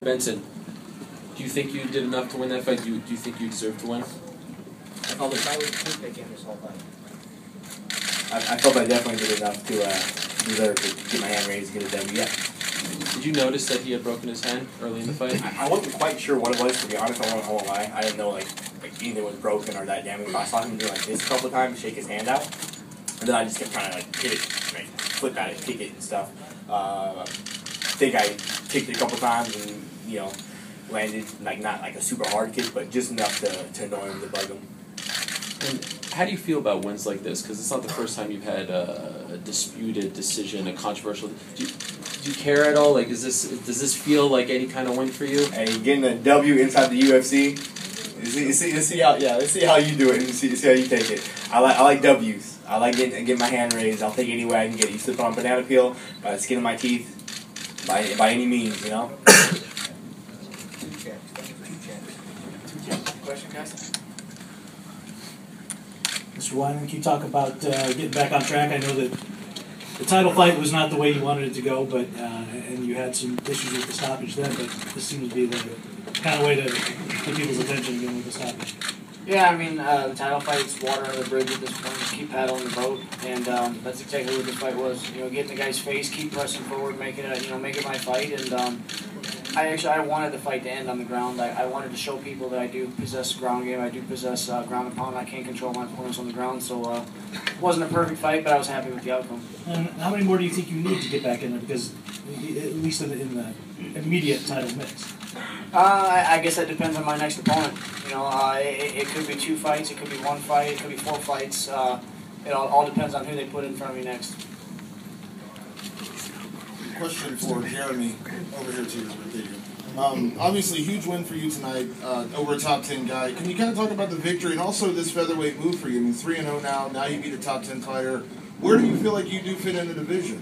Benson, do you think you did enough to win that fight? Do you think you deserve to win? I felt like I was toothpicking this whole fight. I felt I definitely did enough to deserve to get my hand raised, get a W. Yeah. Did you notice that he had broken his hand early in the fight? I wasn't quite sure what it was, to be honest. I won't lie. I didn't know like anything was broken or that damaged. I saw him do like this a couple of times, shake his hand out, and then I just kept trying to like hit it, like flip at it, kick it and stuff. I think I kicked it a couple times and landed like not like a super hard kick, but just enough to annoy him, to bug him. And how do you feel about wins like this? Because it's not the first time you've had a disputed decision, a controversial. Do you care at all? Like, does this feel like any kind of win for you? Hey, getting a W inside the UFC. Let's see how you do it and see how you take it. I like W's. I like getting my hand raised. I'll take it any way I can get it. You slip on a banana peel by the skin of my teeth, by any means, you know. Question, guys? Mr. Wyman, can you talk about getting back on track? I know that the title fight was not the way you wanted it to go, but and you had some issues with the stoppage then, but this seems to be the kind of way to get people's attention again with the stoppage. Yeah, I mean, the title fight's water under the bridge at this point. Just keep paddling the boat, and that's exactly what the fight was. Get in the guy's face, keep pressing forward, make it my fight, and I wanted the fight to end on the ground. I wanted to show people that I do possess ground game. I do possess ground and pound. I can control my opponents on the ground. So it wasn't a perfect fight, but I was happy with the outcome. And how many more do you think you need to get back in there? Because at least in the immediate title mix. I guess that depends on my next opponent. It could be 2 fights. It could be 1 fight. It could be 4 fights. It all depends on who they put in front of me next. Question for Jeremy over here too. Obviously, huge win for you tonight over a top 10 guy. Can you kind of talk about the victory and also this featherweight move for you? I mean, 3-0 now. Now you beat a top 10 fighter. Where do you feel like you do fit in the division?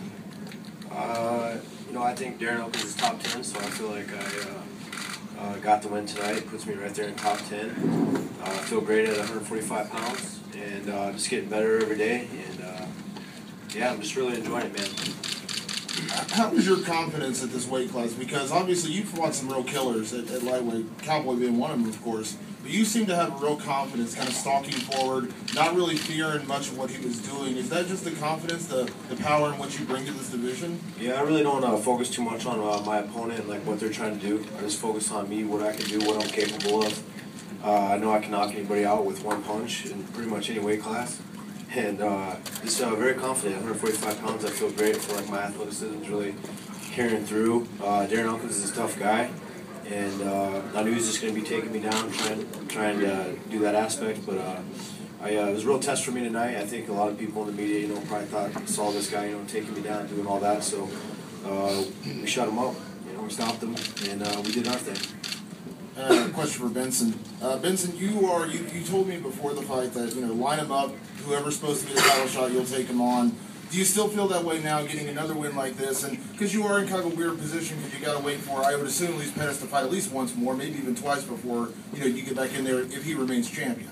I think Darren Elkins is top 10, so I feel like I got the win tonight. It puts me right there in top 10. I feel great at 145 pounds and just getting better every day. And yeah, I'm just really enjoying it, man. How is your confidence at this weight class? Because obviously you've fought some real killers at lightweight, Cowboy being one of them, of course. But you seem to have real confidence, kind of stalking forward, not really fearing much of what he was doing. Is that just the confidence, the power in what you bring to this division? Yeah, I really don't focus too much on my opponent and like what they're trying to do. I just focus on me, what I can do, what I'm capable of. I know I can knock anybody out with one punch in pretty much any weight class. And just very confident. 145 pounds, I feel great. I feel like my athleticism is really carrying through. Darren Elkins is a tough guy, and I knew he was just going to be taking me down, trying to do that aspect. But it was a real test for me tonight. I think a lot of people in the media, probably saw this guy, taking me down, doing all that. So we shut him up. We stopped him, and we did our thing. Question for Benson. Benson, you told me before the fight that line him up. Whoever's supposed to get a title shot, you'll take him on. Do you still feel that way now, getting another win like this? And because you are in kind of a weird position, because you got to wait for, I would assume, at least Pettis to fight at least once more, maybe even twice before you get back in there if he remains champion.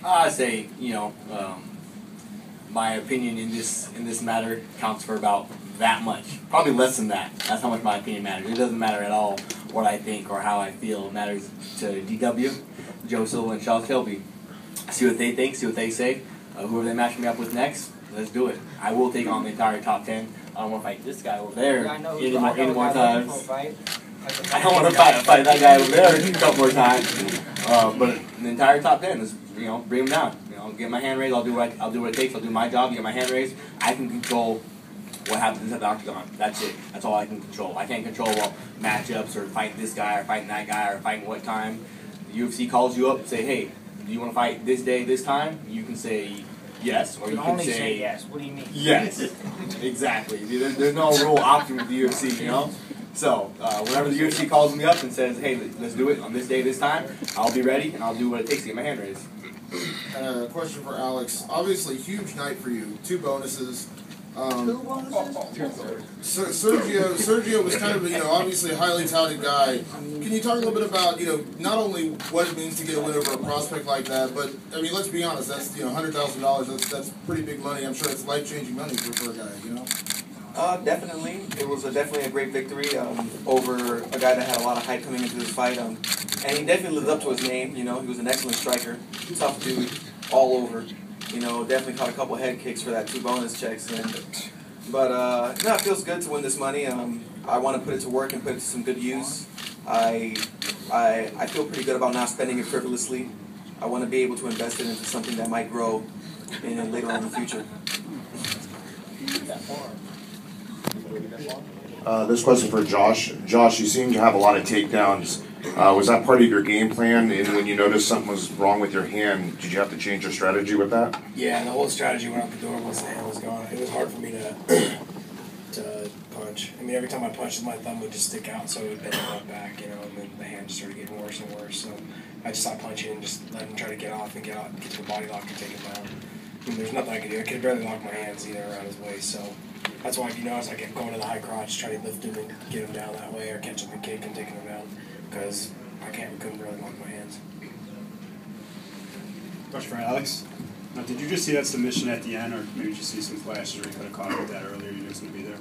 I say my opinion in this matter counts for about that much, probably less than that. That's how much my opinion matters. It doesn't matter at all what I think or how I feel. It matters to DW, Joe Silva, and Charles Kelby. See what they think, see what they say. Whoever they match me up with next, let's do it. I will take on the entire top 10. I don't want to fight this guy over there any more times. I don't want to fight that guy over there a couple more times. But the entire top 10 is, bring him down. Get my hand raised. I'll do what it takes. I'll do my job. Get my hand raised. I can control what happens at the octagon. That's it. That's all I can control. I can't control matchups or fighting this guy or fighting that guy or fighting what time. The UFC calls you up and say, hey, do you want to fight this day, this time? You can say yes, or you can only say yes. What do you mean? Yes, exactly. There's no real option with the UFC, So whenever the UFC calls me up and says, "Hey, let's do it on this day, this time," I'll be ready and I'll do what it takes to get my hand raised. A question for Alex. Obviously, huge night for you. 2 bonuses. Sergio was kind of obviously a highly touted guy. Can you talk a little bit about not only what it means to get a win over a prospect like that, but I mean, let's be honest, that's $100,000. That's pretty big money. I'm sure it's life-changing money for a guy. Definitely. It was definitely a great victory over a guy that had a lot of hype coming into this fight. And he definitely lived up to his name. You know, he was an excellent striker, tough dude, all over. You know, definitely caught a couple head kicks for that 2 bonus checks. But no, it feels good to win this money. I want to put it to work and put it to some good use. I feel pretty good about not spending it frivolously. I want to be able to invest it into something that might grow later on in the future. This question for Josh. Josh, you seem to have a lot of takedowns. Was that part of your game plan? And when you noticed something was wrong with your hand, did you have to change your strategy with that? Yeah, the whole strategy went out the door once the hand was gone. It was hard for me to punch. I mean, every time I punched, my thumb would just stick out, so it would bend it back, you know, and then the hand just started getting worse and worse. So I just stopped punching and just let him try to get off and get to the body lock and take him down. I mean, there's nothing I could do. I could barely lock my hands either around his waist, so that's why, if you notice, I kept going to the high crotch, trying to lift him and get him down that way, or catch him and kick and taking him down, because couldn't really lock my hands. Question for Alex. Now, did you just see that submission at the end, or maybe just see some flashes, or you could have caught him with that earlier? You knew it was going to be there.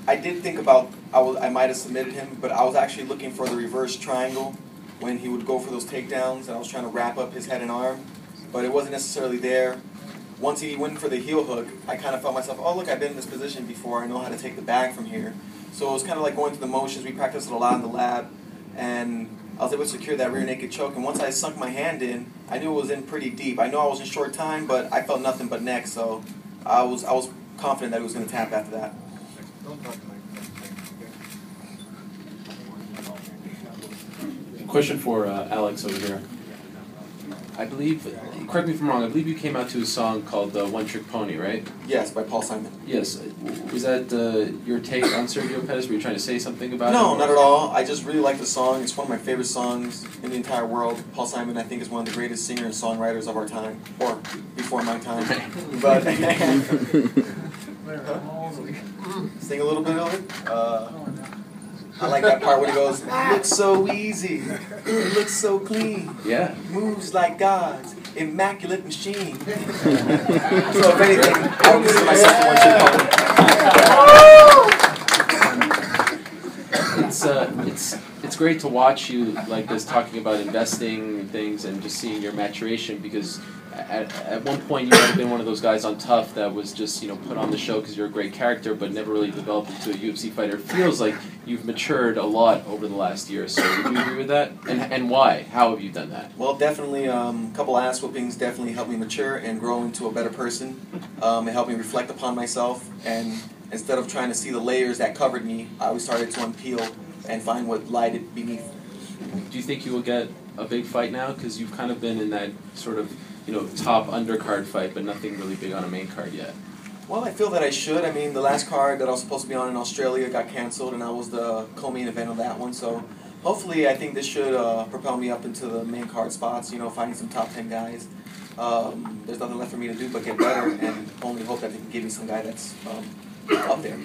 I did think about I might have submitted him, but I was actually looking for the reverse triangle when he would go for those takedowns, and I was trying to wrap up his head and arm, but it wasn't necessarily there. Once he went for the heel hook, I kind of felt myself, oh look, I've been in this position before, I know how to take the bag from here. So it was kind of like going through the motions. We practiced it a lot in the lab, and I was able to secure that rear naked choke, and once I sunk my hand in, I knew it was in pretty deep. I know I was in short time, but I felt nothing but neck, so I was confident that he was going to tap after that. Question for Alex over here. I believe, correct me if I'm wrong, I believe you came out to a song called One Trick Pony, right? Yes, by Paul Simon. Yes. Was that your take on Sergio Pettis? Were you trying to say something about it? No, not at all. I just really like the song. It's one of my favorite songs in the entire world. Paul Simon, I think, is one of the greatest singers and songwriters of our time, or before my time. But sing a little bit of it. I like that part when he goes, looks so easy, it looks so clean, yeah, moves like God's immaculate machine. So if anything, I would consider myself one trick pony. It's great to watch you like this, talking about investing and things, and just seeing your maturation, because at one point you might have been one of those guys on Tough that was just, you know, put on the show because you're a great character, but never really developed into a UFC fighter. It feels like you've matured a lot over the last year. So would you agree with that? And why? How have you done that? Well, definitely a couple ass whoopings definitely helped me mature and grow into a better person. It helped me reflect upon myself, and instead of trying to see the layers that covered me, I always started to unpeel and find what lied beneath. Do you think you will get a big fight now? Because you've kind of been in that sort of, you know, top undercard fight, but nothing really big on a main card yet. Well, I feel that I should. I mean, the last card that I was supposed to be on in Australia got canceled, and I was the co-main event on that one. So hopefully I think this should propel me up into the main card spots, you know, fighting some top 10 guys. There's nothing left for me to do but get better, and only hope that they can give me some guy that's up there.